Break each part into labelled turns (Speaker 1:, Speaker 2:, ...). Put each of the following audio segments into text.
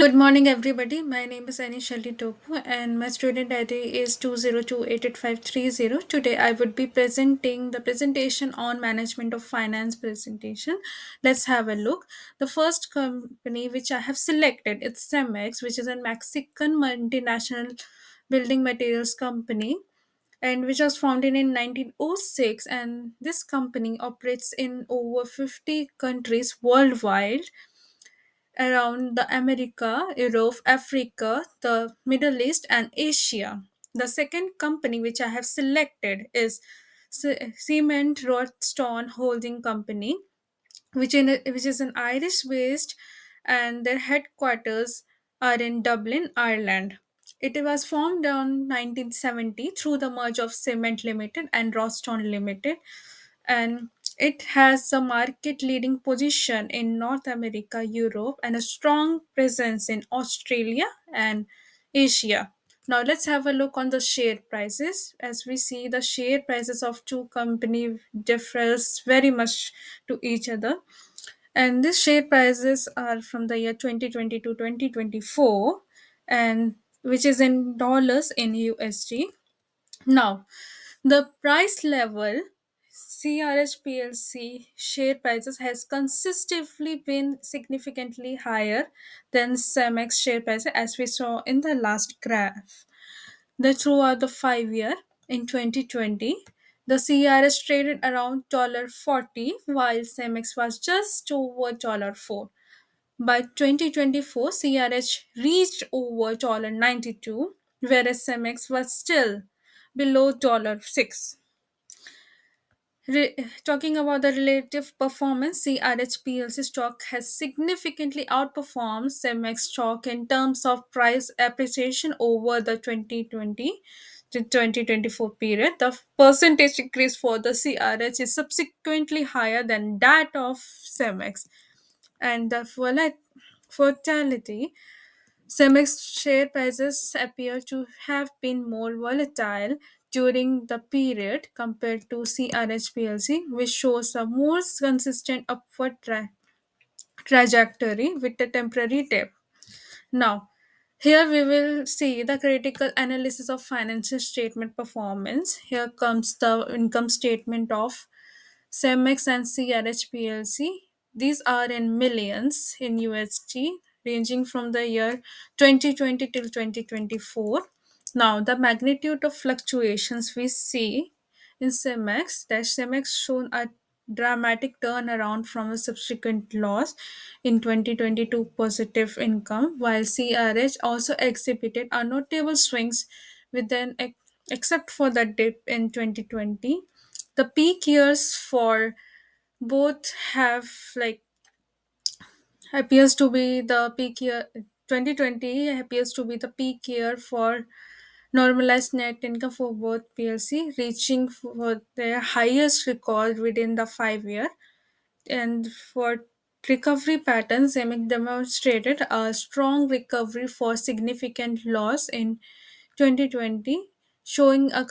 Speaker 1: Good morning, everybody. My name is Anishalli Topu, and my student ID is 20288530. Today, I would be presenting the presentation on management of finance presentation. Let's have a look. The first company which I have selected is Cemex, which is a Mexican multinational building materials company and which was founded in 1906, and this company operates in over 50 countries worldwide around the America, Europe, Africa, the Middle East, and Asia. The second company which I have selected is Cement Rothstone Holding Company, which is an Irish based, and their headquarters are in Dublin, Ireland. It was formed in 1970 through the merge of Cement Limited and Rothstone Limited, and it has a market leading position in North America, Europe, and a strong presence in Australia and Asia. Now let's have a look on the share prices. As we see, the share prices of two companies differs very much to each other, and these share prices are from the year 2020 to 2024, and which is in dollars in USD. Now, the price level CRH PLC share prices has consistently been significantly higher than CEMEX share prices, as we saw in the last graph. The throughout the 5 year in 2020, the CRH traded around $40 while CEMEX was just over $4. By 2024, CRH reached over $92, whereas CEMEX was still below $6. Talking about the relative performance, CRH PLC stock has significantly outperformed CEMEX stock in terms of price appreciation over the 2020 to 2024 period. The percentage increase for the CRH is subsequently higher than that of CEMEX, and the volatility Cemex share prices appear to have been more volatile during the period compared to CRH PLC, which shows a more consistent upward trajectory with a temporary dip. Now, here we will see the critical analysis of financial statement performance. Here comes the income statement of Cemex and CRH PLC. These are in millions in USD, ranging from the year 2020 till 2024. Now, the magnitude of fluctuations we see in Cemex, that Cemex shown a dramatic turnaround from a subsequent loss in 2020 to positive income, while CRH also exhibited a notable swings within except for the dip in 2020. The peak years for both have like appears to be the peak year. 2020 appears to be the peak year for normalized net income for both PLC, reaching for their highest record within the 5 year. And for recovery patterns, CEMIC demonstrated a strong recovery for significant loss in 2020, showing a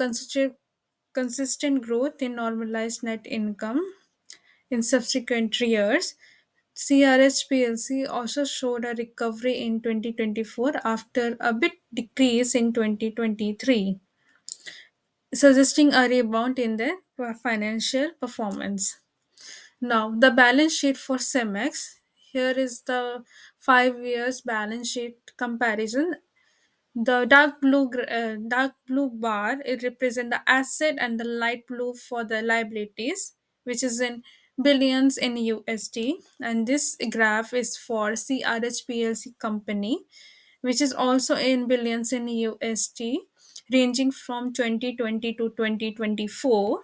Speaker 1: consistent growth in normalized net income in subsequent years. CRH PLC also showed a recovery in 2024 after a bit decrease in 2023, suggesting a rebound in their financial performance. Now, the balance sheet for Cemex. Here is the 5 years balance sheet comparison. The dark blue bar it represent the asset, and the light blue for the liabilities, which is in billions in USD. And this graph is for CRH PLC company, which is also in billions in USD, ranging from 2020 to 2024.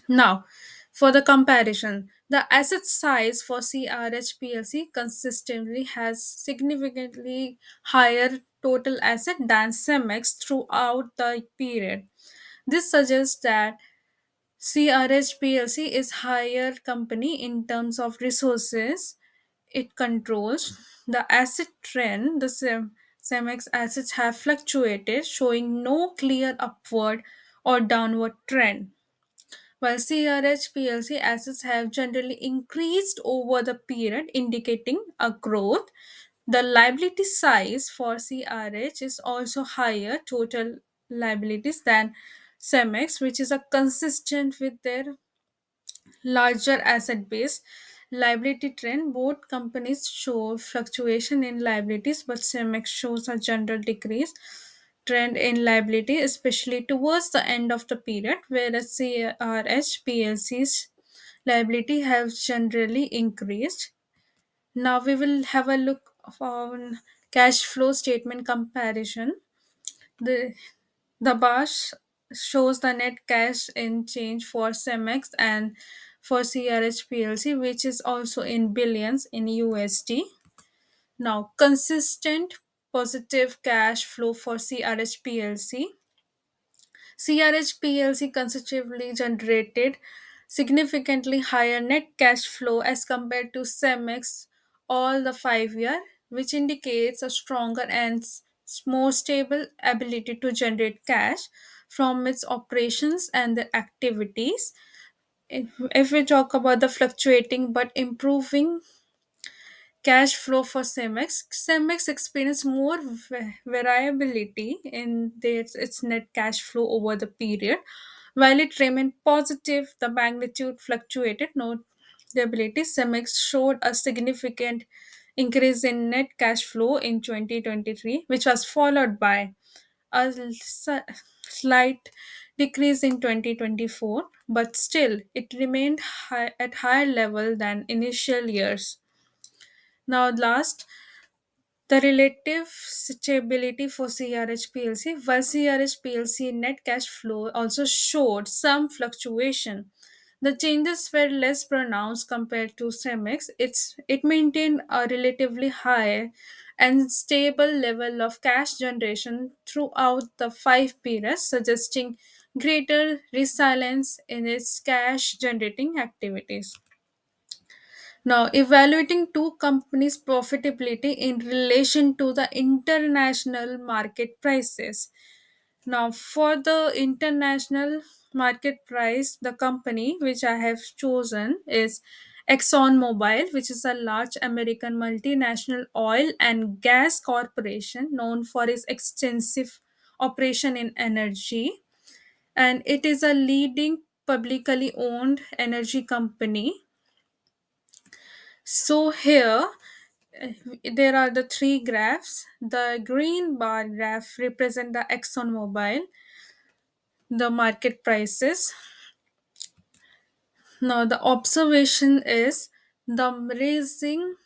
Speaker 1: Now, for the comparison, the asset size for CRH PLC consistently has significantly higher total asset than CEMEX throughout the period. This suggests that CRH PLC is higher company in terms of resources it controls. The asset trend, the CEMEX assets have fluctuated, showing no clear upward or downward trend, while CRH PLC assets have generally increased over the period, indicating a growth. The liability size for CRH is also higher total liabilities than CEMEX, which is a consistent with their larger asset base. Liability trend, both companies show fluctuation in liabilities, but CEMEX shows a general decrease trend in liability, especially towards the end of the period, whereas CRH PLC's liability have generally increased. Now we will have a look on cash flow statement comparison. The the bar shows the net cash in change for Cemex and for CRH PLC, which is also in billions in USD. Now, consistent positive cash flow for CRH PLC. CRH PLC consecutively generated significantly higher net cash flow as compared to Cemex all the 5 year, which indicates a stronger and more stable ability to generate cash from its operations and the activities. If we talk about the fluctuating but improving cash flow for Cemex. Cemex experienced more variability in its net cash flow over the period. While it remained positive, the magnitude fluctuated. Notability, Cemex showed a significant increase in net cash flow in 2023, which was followed by a slight decrease in 2024, but still it remained at higher level than initial years. Now, last, the relative stability for CRH PLC. While CRH PLC net cash flow also showed some fluctuation, the changes were less pronounced compared to Cemex. It maintained a relatively high and stable level of cash generation throughout the 5 periods, suggesting greater resilience in its cash generating activities. Now, evaluating two companies' profitability in relation to the international market prices. Now, for the international market price, the company which I have chosen is ExxonMobil, which is a large American multinational oil and gas corporation known for its extensive operation in energy. And it is a leading publicly owned energy company. So, here there are the three graphs. The green bar graph represent the ExxonMobil, the market prices. Now the observation is the raising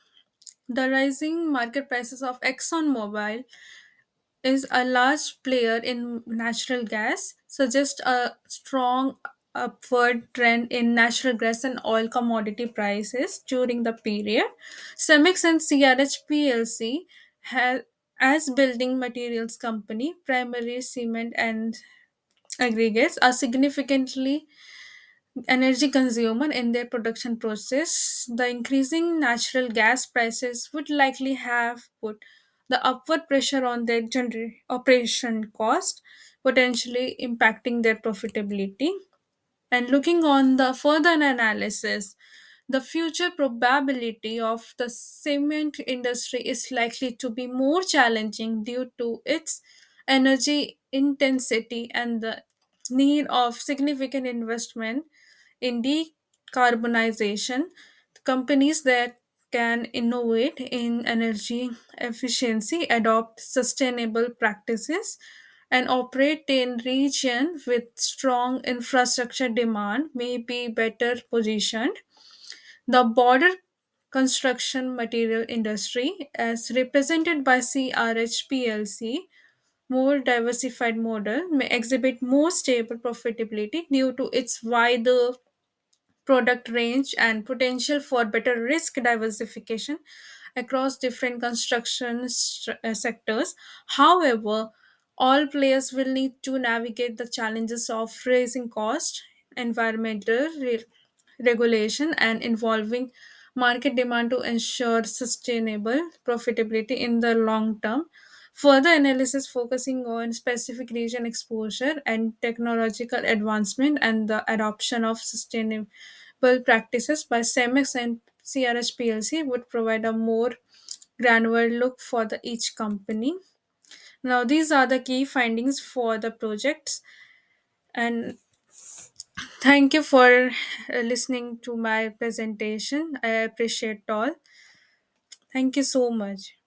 Speaker 1: the rising market prices of ExxonMobil is a large player in natural gas, suggests a strong upward trend in natural gas and oil commodity prices during the period. Cemex and CRH PLC has as building materials company, primary cement and aggregates are significantly energy consumer in their production process. The increasing natural gas prices would likely have put the upward pressure on their operation cost, potentially impacting their profitability. And looking on the further analysis, the future probability of the cement industry is likely to be more challenging due to its energy intensity and the need of significant investment in decarbonization. Companies that can innovate in energy efficiency, adopt sustainable practices, and operate in region with strong infrastructure demand may be better positioned. The border construction material industry, as represented by CRH PLC, more diversified model may exhibit more stable profitability due to its wider product range and potential for better risk diversification across different construction sectors. However, all players will need to navigate the challenges of raising cost, environmental regulation, and involving market demand to ensure sustainable profitability in the long term. Further analysis focusing on specific region exposure and technological advancement and the adoption of sustainable practices by CEMEX and CRS PLC would provide a more granular look for the each company. Now these are the key findings for the projects, and thank you for listening to my presentation. I appreciate all. Thank you so much.